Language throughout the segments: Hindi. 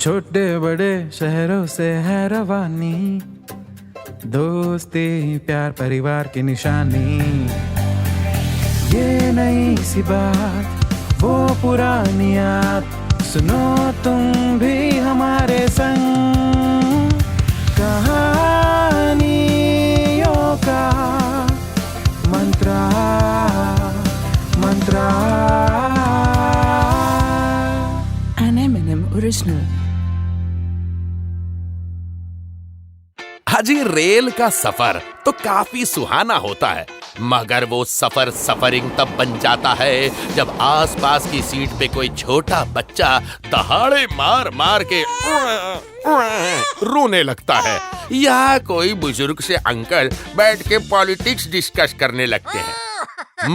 छोटे बड़े शहरों से है रवानी, दोस्ती प्यार परिवार की निशानी। ये नई सी बात वो पुरानी याद, सुनो तुम भी हमारे संग। कहानियों का मंत्रा मंत्रा M&M ओरिजिनल। हाजी, रेल का सफर तो काफी सुहाना होता है, मगर वो सफर सफरिंग तब बन जाता है जब आसपास की सीट पे कोई छोटा बच्चा दहाड़े मार मार के रोने लगता है, या कोई बुजुर्ग से अंकल बैठ के पॉलिटिक्स डिस्कस करने लगते हैं।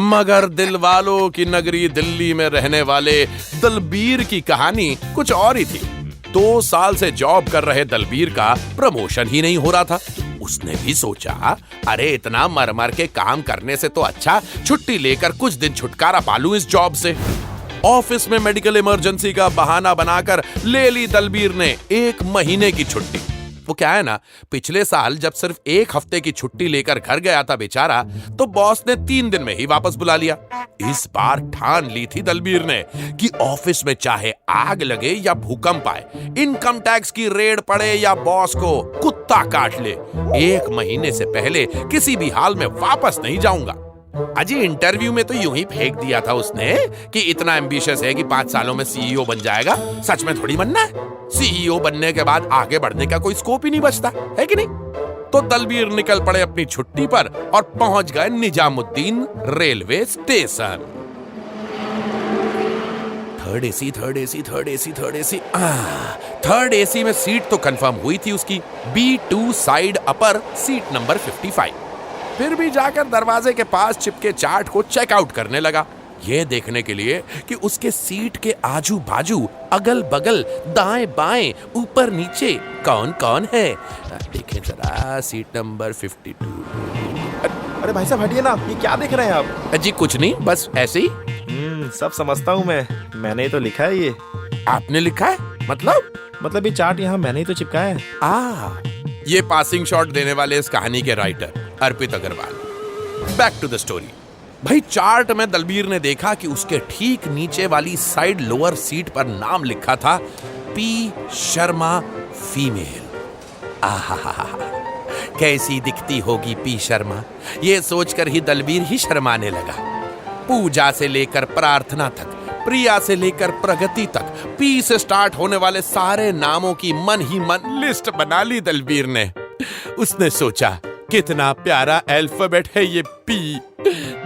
मगर दिल वालों की नगरी दिल्ली में रहने वाले दलबीर की कहानी कुछ और ही थी। 2 साल से जॉब कर रहे दलबीर का प्रमोशन ही नहीं हो रहा था। उसने भी सोचा, अरे इतना मर मर के काम करने से तो अच्छा छुट्टी लेकर कुछ दिन छुटकारा पालूं इस जॉब से। ऑफिस में मेडिकल इमरजेंसी का बहाना बनाकर ले ली दलबीर ने 1 महीने की छुट्टी। वो क्या है ना, पिछले साल जब सिर्फ 1 हफ्ते की छुट्टी लेकर घर गया था बेचारा, तो बॉस ने 3 दिन में ही वापस बुला लिया। इस बार ठान ली थी दलबीर ने कि ऑफिस में चाहे आग लगे या भूकंप आए, इनकम टैक्स की रेड पड़े या बॉस को कुत्ता काट ले, 1 महीने से पहले किसी भी हाल में वापस नहीं जाऊंगा। अजी, इंटरव्यू में तो यूं ही फेंक दिया था उसने कि इतना एम्बिशियस है कि 5 सालों में सीईओ बन जाएगा। सच में थोड़ी बनना है, सीईओ बनने के बाद आगे बढ़ने का कोई स्कोप ही नहीं बचता है कि नहीं। तो दलबीर निकल पड़े अपनी छुट्टी पर और पहुंच गए Nizamuddin railway station. Third AC में सीट तो कंफर्म हुई थी उसकी, B2 side upper seat number 55। फिर भी जाकर दरवाजे के पास चिपके चार्ट को चेकआउट करने लगा, ये देखने के लिए कि उसके सीट के आजू बाजू अगल बगल दाएं बाएं ऊपर नीचे कौन कौन है। देखें जरा, सीट नंबर 52। अरे भाई साहब हटिए ना, ये क्या देख रहे हैं आप? जी कुछ नहीं, बस ऐसे ही। सब समझता हूँ मैंने ही तो लिखा है ये। आपने लिखा है? मतलब ये चार्ट यहाँ मैंने ही तो चिपकाया है। ये पासिंग शॉट देने वाले इस कहानी के writer Arpit Agarwal. Back to the story. भाई, चार्ट में दलबीर ने देखा कि उसके ठीक नीचे वाली साइड लोअर सीट पर नाम लिखा था पी शर्मा फीमेल। आहा, कैसी दिखती होगी पी शर्मा, ये सोचकर ही दलबीर ही शर्माने लगा। पूजा से लेकर प्रार्थना तक, प्रिया से लेकर प्रगति तक, पी से स्टार्ट होने वाले सारे नामों की मन ही मन लिस्ट बना ली दलबीर ने। उसने सोचा, कितना प्यारा अल्फाबेट है ये पी,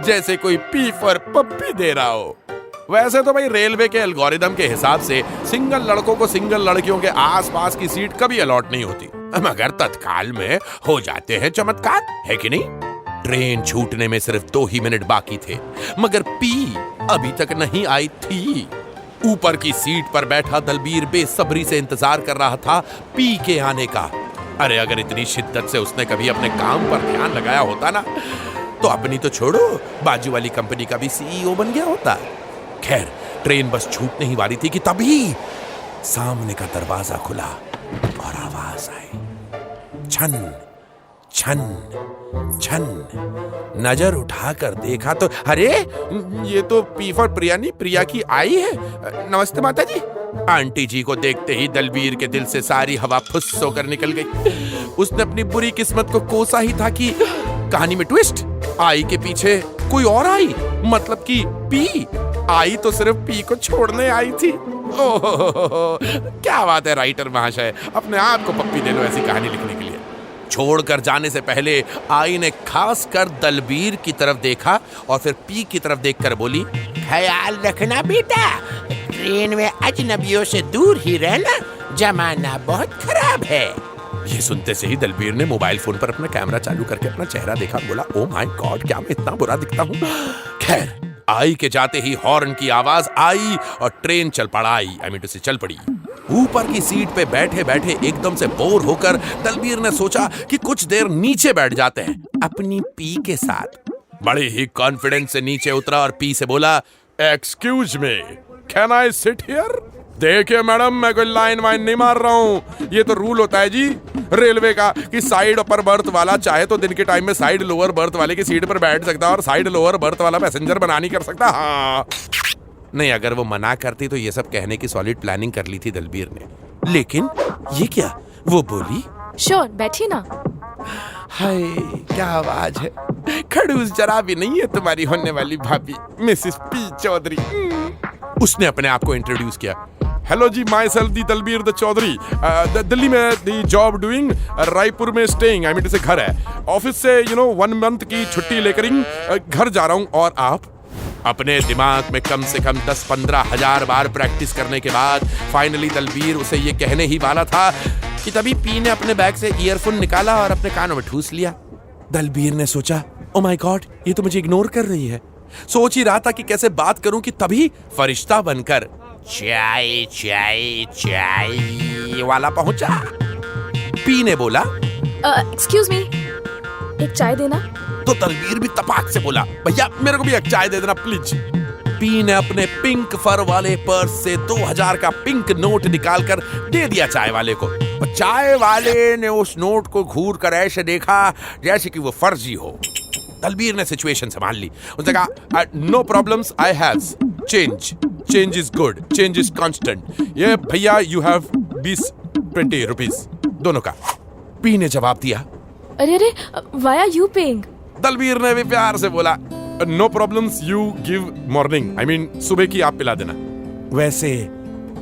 जैसे कोई पी फॉर पप्पी दे रहा हो। वैसे तो भाई रेलवे के एल्गोरिदम के हिसाब से सिंगल लड़कों को सिंगल लड़कियों के आसपास की सीट कभी अलॉट नहीं होती, मगर तत्काल में हो जाते हैं चमत्कार, है कि नहीं। ट्रेन छूटने में सिर्फ 2 ही मिनट बाकी थे, मगर पी अभी तक नहीं आई थी। ऊपर की सीट पर बैठा दलबीर बेसब्री से इंतजार कर रहा था पी के आने का। अरे अगर इतनी शिद्दत से उसने कभी अपने काम पर ध्यान लगाया होता ना, तो अपनी तो छोड़ो, बाजू वाली कंपनी का भी सीईओ बन गया होता। खैर, ट्रेन बस छूटने ही वाली थी कि तभी सामने का दरवाजा खुला और आवाज आई, छन छन छन। नजर उठाकर देखा तो अरे ये तो पी फॉर प्रिया नहीं, प्रिया की आई है। नमस्ते माता जी। आंटी जी को देखते ही दलबीर के दिल से सारी हवा फुस होकर निकल गई। उसने अपनी बुरी किस्मत को कोसा ही था कि कहानी में ट्विस्ट, आई के पीछे कोई और आई, मतलब कि पी आई तो सिर्फ पी को छोड़ने आई थी। ओह, क्या बात है राइटर महाशय, अपने आप को पप्पी दे लो ऐसी कहानी लिखने के लिए। छोड़कर जाने से पहले आई ने खास कर दलबीर की तरफ देखा और फिर पी की तरफ देखकर बोली, ख्याल रखना बेटा, ट्रेन में अजनबियों से दूर ही रहना, जमाना बहुत खराब है। ये सुनते से ही दलबीर ने मोबाइल फोन पर अपना कैमरा चालू करके अपना चेहरा देखा, बोला, ओ माय गॉड, क्या मैं इतना बुरा दिखता हूँ। खैर, आई के जाते ही हॉर्न की आवाज आई और ट्रेन चल पड़ी। ऊपर की सीट पे बैठे बैठे एकदम से बोर होकर दलबीर ने सोचा कि कुछ देर नीचे बैठ जाते हैं अपनी पी के साथ। बड़े ही कॉन्फिडेंस से नीचे उतरा और पी से बोला, excuse me, can I sit here? देखिए मैडम, मैं कोई लाइन वाइन नहीं मार रहा हूँ। ये तो रूल होता है जी रेलवे का कि साइड अपर बर्थ वाला चाहे तो दिन के टाइम में साइड लोअर बर्थ वाले की सीट पर बैठ सकता है और साइड लोअर बर्थ वाला पैसेंजर मना नहीं कर सकता। हाँ नहीं, अगर वो मना करती तो ये सब कहने की सॉलिड प्लानिंग कर ली थी दलबीर ने। लेकिन ये क्या, वो बोली श्योर बैठिए ना। हाय क्या आवाज है, खड़ूस जरा भी नहीं है तुम्हारी होने वाली भाभी मिसेस पी चौधरी। उसने अपने आप को इंट्रोड्यूस किया। Hello ji, myself the Dalbir the Chaudhary, Delhi में दी जॉब डूइंग, रायपुर में स्टेइंग, आई मीन से घर है, ऑफिस से 1 मंथ की छुट्टी लेकर घर जा रहा हूँ। और आप? अपने दिमाग में कम से कम 10-15 हजार बार प्रैक्टिस करने के बाद फाइनली दलबीर उसे ये कहने ही वाला था कि तभी पी ने अपने बैग से ईयरफोन निकाला और अपने कानों में ठूस लिया। दलबीर ने सोचा, ओ माय गॉड, ये तो मुझे इग्नोर कर रही है। सोच ही रहा था कि कैसे बात करूं कि तभी फरिश्ता बनकर चाय चाय चाय वाला पहुंचा। पी ने बोला, एक्सक्यूज मी, एक चाय देना। तो दलबीर भी तपाक से बोला, भैया मेरे को भी एक चाय दे देना प्लीज। पी ने अपने पिंक फर वाले पर्स से 2000 का पिंक नोट निकालकर दे दिया चाय वाले को। और चाय वाले ने उस नोट को घूर कर ऐसे देखा जैसे कि वो फर्जी हो। दलबीर ने सिचुएशन संभाल ली। उसने कहा, no problems, I have change is good, change is constant. ये भैया यू हैव 20 रुपीज दोनों का। पी ने जवाब दिया, अरे अरे, why are you paying? Dalbir ने भी प्यार से बोला, no problems, you give morning, I mean सुबह की आप पिला देना। वैसे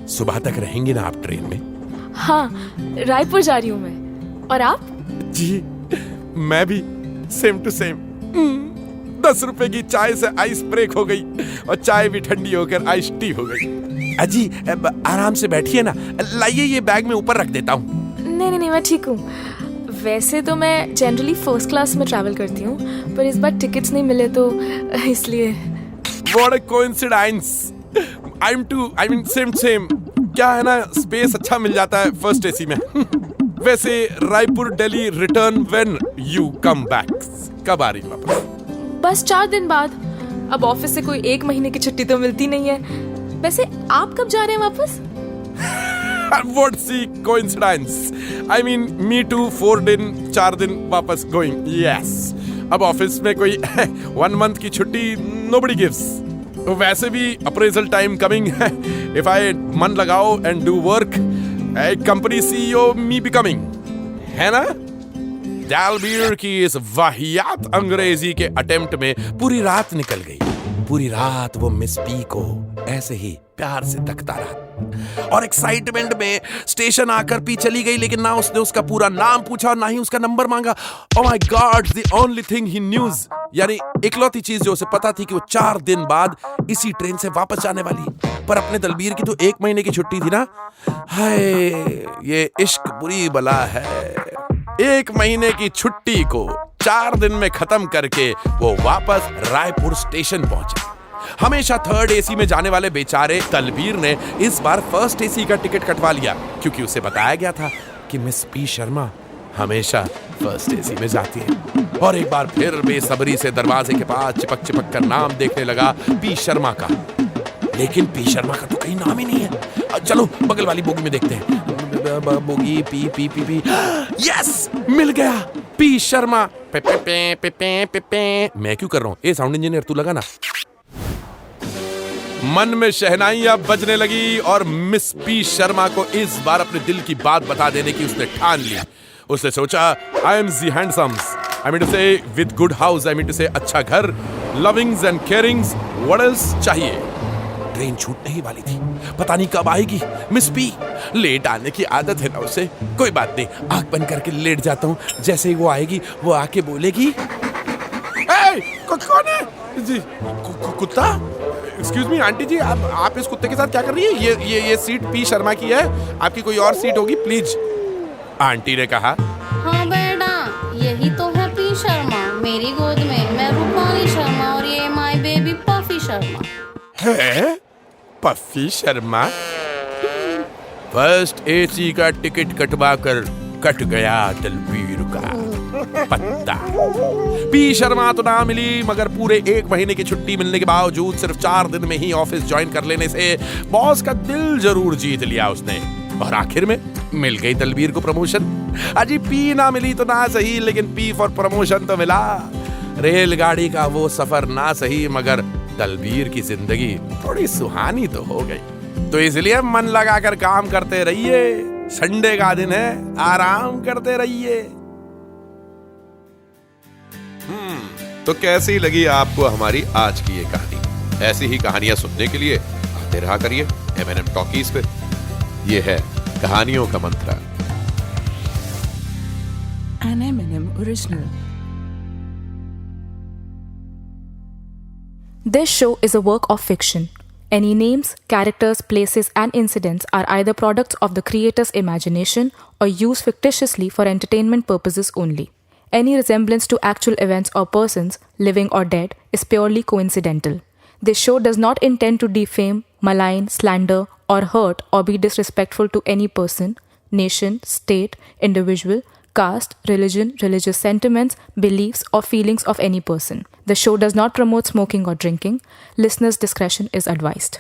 सुबह तक रहेंगी ना आप ट्रेन में? हाँ, रायपुर जा रही हूँ मैं। और आप? जी मैं भी सेम टू सेम। 10 रुपए की चाय से आइस ब्रेक हो गई और चाय भी ठंडी होकर आइस टी हो गई। अजी आराम से बैठिए ना, लाइए ये बैग में ऊपर रख देता हूँ। नहीं नहीं, मैं ठीक हूँ। वैसे तो मैं जनरली फर्स्ट क्लास में ट्रैवल करती हूँ, पर इस बार टिकट्स नहीं मिले तो इसलिए। What a coincidence! I mean same. क्या है ना, स्पेस अच्छा मिल जाता है फर्स्ट एसी में। वैसे Raipur Delhi return when you come back, कब आ रही वापस? बस 4 दिन बाद। अब ऑफिस से कोई 1 महीने की छुट्टी तो मिलती नहीं है। वैसे आप कब जा रहे हैं वापस? What's the coincidence? I mean, me too, 4 दिन वापस going. Yes. अब ऑफिस में कोई 1 मंथ की छुट्टी nobody gives. वैसे भी अप्रेजल टाइम कमिंग है। If I मन लगाओ and do work, company CEO me becoming, है ना? दलबीर की इस वाहियात अंग्रेजी के अटेम्प्ट में पूरी रात निकल गई। पूरी रात वो मिस पी को ऐसे ही प्यार से तकता रहा और एक्साइटमेंट में स्टेशन आकर पी चली गई, लेकिन ना उसने उसका पूरा नाम पूछा और ना ही उसका नंबर मांगा। Oh my God, the only thing he news, यानी इकलौती चीज जो उसे पता थी कि वो 4 दिन बाद इसी ट्रेन से वापस जाने वाली। पर अपने दलबीर की तो 1 महीने की छुट्टी थी ना। हाय, ये इश्क बुरी बला है। 1 महीने की छुट्टी को 4 दिन में खत्म करके वो वापस रायपुर स्टेशन पहुंचा। हमेशा 3rd एसी में जाने वाले बेचारे दलबीर ने इस बार फर्स्ट एसी का टिकट कटवा लिया, क्योंकि उसे बताया गया था कि मिस पी शर्मा हमेशा फर्स्ट एसी में जाती है। और एक बार फिर बेसब्री से दरवाजे के पास चिपक कर नाम देखने लगा पी शर्मा का। लेकिन पी शर्मा का तो कहीं नाम ही नहीं है। चलो बगल वाली बोगी में देखते हैं। Bogie P P P P, yes, मिल गया, पी शर्मा। पे पे पे पे पे पे पे। मैं क्यों कर रहा हूँ? ए साउंड इंजीनियर तू लगा ना। मन में शहनाइयां बजने लगी और मिस पी शर्मा को इस बार अपने दिल की बात बता देने की उसने ठान ली। उसने सोचा, आई एम जी handsomes, I mean to say with good house, I mean to say अच्छा घर, lovings and carings, what else चाहिए? ट्रेन छूटने ही वाली थी, पता नहीं कब आएगी। मिस पी लेट आने की आदत है ना उसे। कोई बात नहीं, आंख बंद करके लेट जाता हूँ, जैसे ही वो आएगी वो आके बोलेगी, कौन है जी? कुत्ता? एक्सक्यूज मी आंटी जी, आप इस कुत्ते के साथ क्या कर रही है? ये सीट पी शर्मा की है, आपकी कोई और सीट होगी प्लीज। आंटी ने कहा, हाँ बेटा, यही तो है पी शर्मा मेरी गोद में। मैं रूपाली शर्मा और ये माय बेबी पफी शर्मा है। पफी शर्मा? फर्स्ट एसी का टिकट कटवा कर कट गया दलबीर का। पत्ता। पी शर्मा तो ना मिली, मगर पूरे 1 महीने की छुट्टी मिलने के बावजूद सिर्फ 4 दिन में ही ऑफिस ज्वाइन कर लेने से बॉस का दिल जरूर जीत लिया उसने। और आखिर में मिल गई दलबीर को प्रमोशन। अजी पी ना मिली तो ना सही, लेकिन पी फॉर प्रमोशन तो मिला। रेलगाड़ी का वो सफर ना सही, मगर दलबीर की जिंदगी थोड़ी सुहानी तो हो गई। तो इसलिए मन लगाकर काम करते रहिए, संडे का दिन है, आराम करते रहिए। तो कैसी लगी आपको हमारी आज की ये कहानी? ऐसी ही कहानियां सुनने के लिए आते रहा करिए M&M टॉकीज पे। ये है कहानियों का मंत्र। An M&M original. This show is a work of fiction. Any names, characters, places, and incidents are either products of the creator's imagination or used fictitiously for entertainment purposes only. Any resemblance to actual events or persons, living or dead, is purely coincidental. This show does not intend to defame, malign, slander, or hurt or be disrespectful to any person, nation, state, individual, caste, religion, religious sentiments, beliefs, or feelings of any person. The show does not promote smoking or drinking. Listeners' discretion is advised.